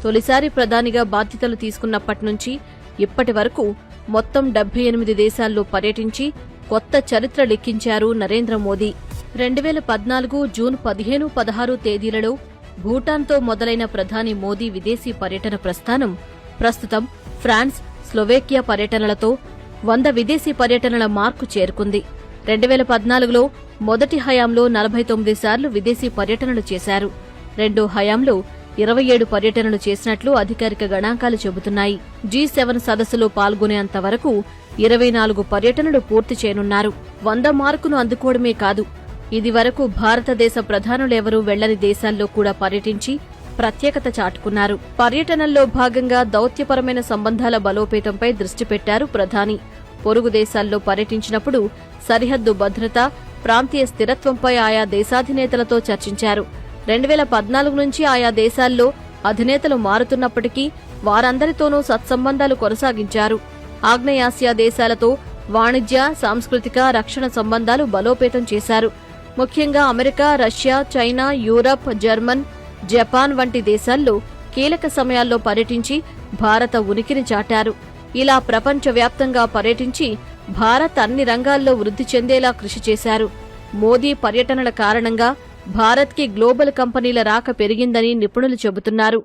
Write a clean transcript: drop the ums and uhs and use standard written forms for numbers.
తొలిసారి ప్రధానిగా బాధ్యతలు తీసుకున్నప్పటి నుంచి ఇప్పటి వరకు మొత్తం 78 దేశాల్లో పర్యటించి కొత్త చరిత్ర లిఖించారు నరేంద్ర మోదీ. 2014 జూన్ 15, 16 తేదీలలో భూటాన్తో మొదలైన ప్రధాని మోదీ విదేశీ పర్యటన ప్రస్థానం ప్రస్తుతం ఫ్రాన్స్, స్లోవేకియా పర్యటనలతో 100 విదేశీ పర్యటనల మార్కు చేరుకుంది. 2014లో మొదటి హయాంలో 49 సార్లు విదేశీ పర్యటనలు చేశారు. రెండో హయాంలో 27 పర్యటనలు చేసినట్లు అధికారిక గణాంకాలు చెబుతున్నాయి. G7 సదస్సులో పాల్గొనేంత వరకు 24 పర్యటనలు పూర్తి చేయనున్నారు. 100 మార్కును అందుకోవడమే కాదు, ఇది వరకు భారతదేశ ప్రధానులెవరూ వెళ్లని దేశాల్లో కూడా పర్యటించి ప్రత్యేకత చాటుకున్నారు. పర్యటనల్లో భాగంగా దౌత్యపరమైన సంబంధాల బలోపేతంపై దృష్టి పెట్టారు ప్రధాని. పొరుగు దేశాల్లో పర్యటించినప్పుడు సరిహద్దు భద్రత, ప్రాంతీయ స్థిరత్వంపై ఆయా దేశాధినేతలతో చర్చించారు. 2014 నుంచి ఆయా దేశాల్లో అధినేతలు మారుతున్నప్పటికీ వారందరితోనూ సత్సంబంధాలు కొనసాగించారు. ఆగ్నేయాసియా దేశాలతో వాణిజ్య, సాంస్కృతిక, రక్షణ సంబంధాలు బలోపేతం చేశారు. ముఖ్యంగా America, Russia, China, Europe, German, Japan వంటి దేశాల్లో కీలక సమయాల్లో పర్యటించి భారత ఉనికిని చాటారు. ఇలా ప్రపంచవ్యాప్తంగా పర్యటించి భారత్ అన్ని రంగాల్లో వృద్ధి చెందేలా కృషి చేశారు. మోదీ పర్యటనల కారణంగా భారత్కి గ్లోబల్ కంపెనీల రాక పెరిగిందని నిపుణులు చెబుతున్నారు.